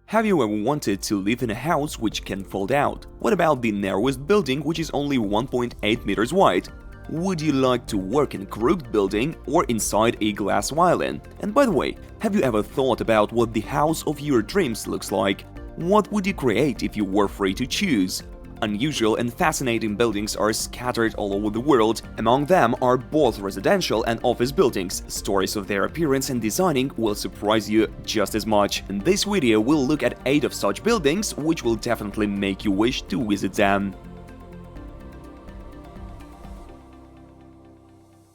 Have you ever wanted to live in a house which can fold out? What about the narrowest building, which is only 1.8 meters wide? Would you like to work in a crooked building or inside a glass violin? And by the way, have you ever thought about what the house of your dreams looks like? What would you create if you were free to choose? Unusual and fascinating buildings are scattered all over the world. Among them are both residential and office buildings. Stories of their appearance and designing will surprise you just as much. In this video, we'll look at 8 of such buildings, which will definitely make you wish to visit them.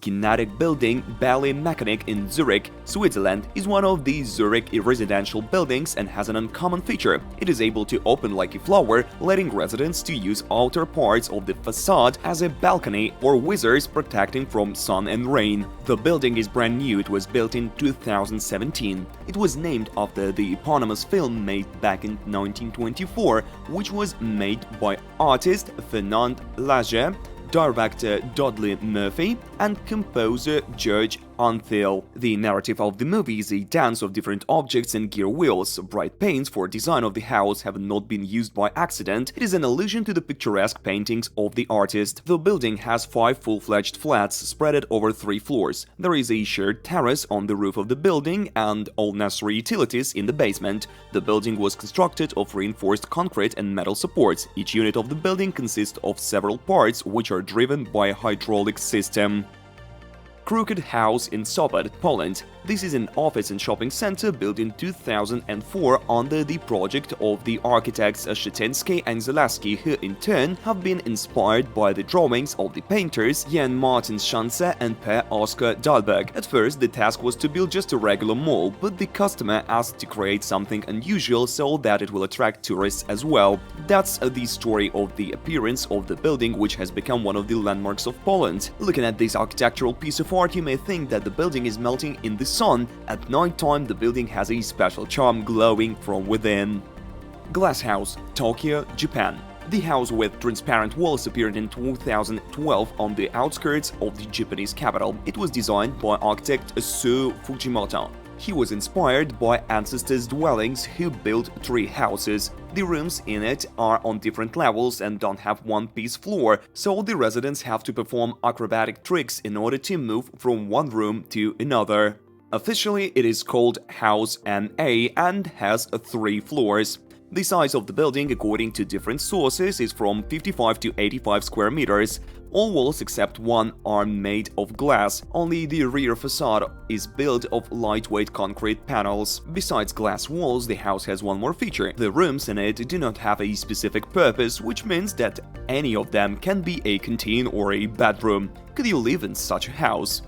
Kinetic Building Ballet Mechanic in Zurich, Switzerland, is one of the Zurich residential buildings and has an uncommon feature. It is able to open like a flower, letting residents to use outer parts of the facade as a balcony or visors protecting from sun and rain. The building is brand new. It was built in 2017. It was named after the eponymous film made back in 1924, which was made by artist Fernand Lager, director Dudley Murphy, and composer George Antheil. The narrative of the movie is a dance of different objects and gear wheels. Bright paints for design of the house have not been used by accident. It is an allusion to the picturesque paintings of the artist. The building has 5 full-fledged flats spread over 3 floors. There is a shared terrace on the roof of the building and all necessary utilities in the basement. The building was constructed of reinforced concrete and metal supports. Each unit of the building consists of several parts which are driven by a hydraulic system. Crooked House in Sopot, Poland. This is an office and shopping center built in 2004 under the project of the architects Szczeciński and Zaleski, who in turn have been inspired by the drawings of the painters Jan Martin Schanze and Per Oskar Dahlberg. At first, the task was to build just a regular mall, but the customer asked to create something unusual so that it will attract tourists as well. That's the story of the appearance of the building, which has become one of the landmarks of Poland. Looking at this architectural piece of art, you may think that the building is melting in the sun. At night time, the building has a special charm glowing from within. Glass House, Tokyo, Japan. The house with transparent walls appeared in 2012 on the outskirts of the Japanese capital. It was designed by architect Sue Fujimoto. He was inspired by ancestors' dwellings who built 3 houses. The rooms in it are on different levels and don't have one-piece floor, so the residents have to perform acrobatic tricks in order to move from one room to another. Officially, it is called House NA and has 3 floors. The size of the building, according to different sources, is from 55 to 85 square meters. All walls except one are made of glass. Only the rear facade is built of lightweight concrete panels. Besides glass walls, the house has one more feature. The rooms in it do not have a specific purpose, which means that any of them can be a canteen or a bedroom. Could you live in such a house?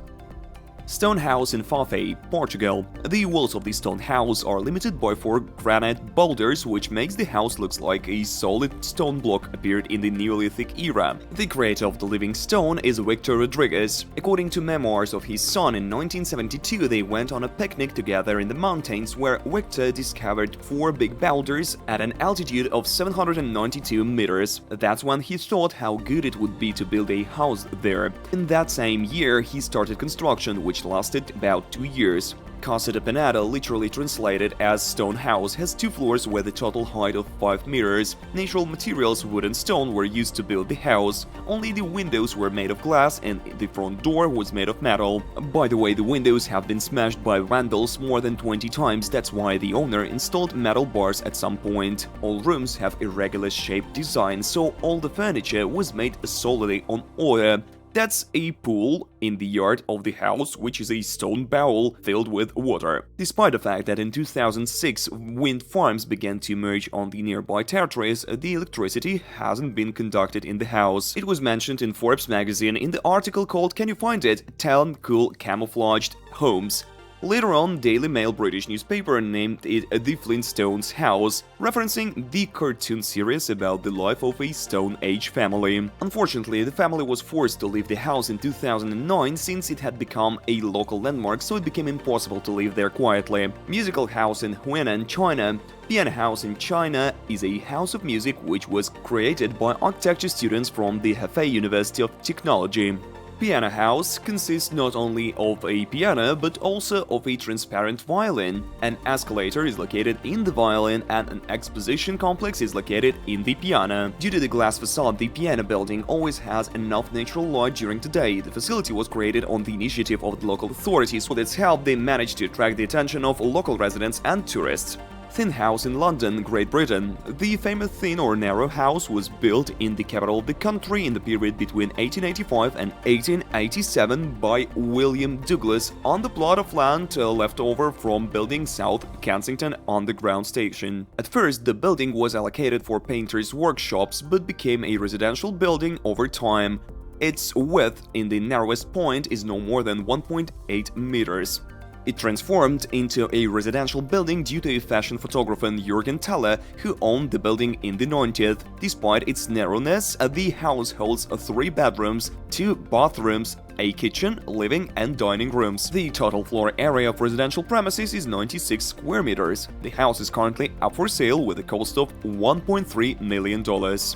Stone House in Fafey, Portugal. The walls of the stone house are limited by 4 granite boulders, which makes the house look like a solid stone block appeared in the Neolithic era. The creator of the living stone is Victor Rodriguez. According to memoirs of his son, in 1972 they went on a picnic together in the mountains, where Victor discovered 4 big boulders at an altitude of 792 meters. That's when he thought how good it would be to build a house there. In that same year, he started construction, which lasted about 2 years. Casa de Penada, literally translated as stone house, has 2 floors with a total height of 5 meters. Natural materials, wood and stone, were used to build the house. Only the windows were made of glass and the front door was made of metal. By the way, the windows have been smashed by vandals more than 20 times. That's why the owner installed metal bars at some point. All rooms have irregular shaped designs, so all the furniture was made solidly on order. That's a pool in the yard of the house, which is a stone bowl filled with water. Despite the fact that in 2006 wind farms began to emerge on the nearby territories, the electricity hasn't been conducted in the house. It was mentioned in Forbes magazine in the article called "Can You Find It? 10 Cool Camouflaged Homes." Later on, Daily Mail British newspaper named it the Flintstones House, referencing the cartoon series about the life of a Stone Age family. Unfortunately, the family was forced to leave the house in 2009 since it had become a local landmark, so it became impossible to live there quietly. Musical House in Huainan, China. Piano House in China is a house of music which was created by architecture students from the Hefei University of Technology. Piano house consists not only of a piano but also of a transparent violin. An escalator is located in the violin and an exposition complex is located in the piano. Due to the glass facade, the piano building always has enough natural light during the day. The facility was created on the initiative of the local authorities. With its help, they managed to attract the attention of local residents and tourists. Thin House in London, Great Britain. The famous thin or narrow house was built in the capital of the country in the period between 1885 and 1887 by William Douglas on the plot of land left over from building South Kensington Underground Station. At first, the building was allocated for painters' workshops but became a residential building over time. Its width in the narrowest point is no more than 1.8 meters. It transformed into a residential building due to a fashion photographer Jürgen Teller, who owned the building in the 90s. Despite its narrowness, the house holds 3 bedrooms, 2 bathrooms, a kitchen, living and dining rooms. The total floor area of residential premises is 96 square meters. The house is currently up for sale with a cost of $1.3 million.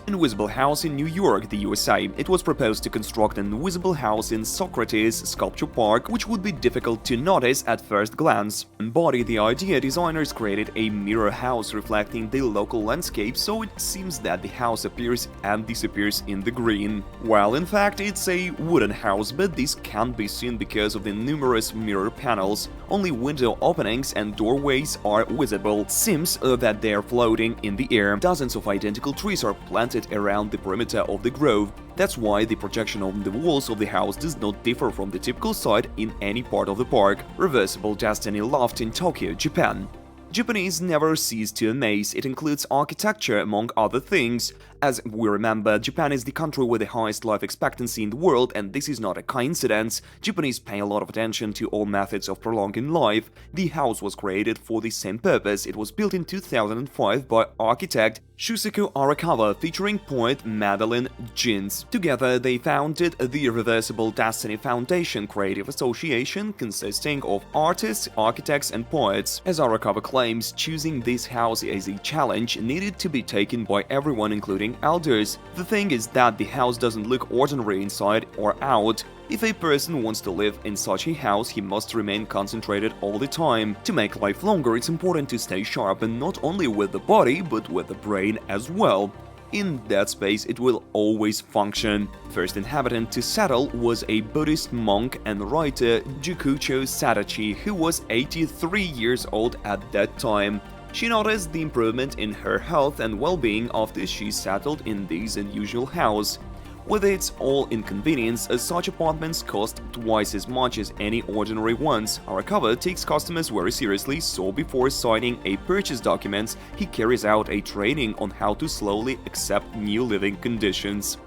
Invisible House in New York, the USA. It was proposed to construct an invisible house in Socrates Sculpture Park, which would be difficult to notice at first glance. To embody the idea, designers created a mirror house reflecting the local landscape, so it seems that the house appears and disappears in the green. While in fact it's a wooden house, but this can't be seen because of the numerous mirror panels. Only window openings and doorways are visible. Seems that they are floating in the air. Dozens of identical trees are planted around the perimeter of the grove. That's why the projection on the walls of the house does not differ from the typical site in any part of the park. Reversible-destiny loft in Tokyo, Japan. Japanese never cease to amaze. It includes architecture, among other things. As we remember, Japan is the country with the highest life expectancy in the world, and this is not a coincidence. Japanese pay a lot of attention to all methods of prolonging life. The house was created for the same purpose. It was built in 2005 by architect Shusaku Arakawa, featuring poet Madeline Gins. Together, they founded the Reversible-destiny Foundation creative association consisting of artists, architects, and poets. As Arakawa claims, choosing this house as a challenge needed to be taken by everyone, including elders. The thing is that the house doesn't look ordinary inside or out. If a person wants to live in such a house, he must remain concentrated all the time. To make life longer, it's important to stay sharp, and not only with the body, but with the brain as well. In that space, it will always function. First inhabitant to settle was a Buddhist monk and writer Jukucho Sadachi, who was 83 years old at that time. She noticed the improvement in her health and well-being after she settled in this unusual house. With its all inconvenience, such apartments cost twice as much as any ordinary ones. Arakawa takes customers very seriously, so before signing a purchase document, he carries out a training on how to slowly accept new living conditions.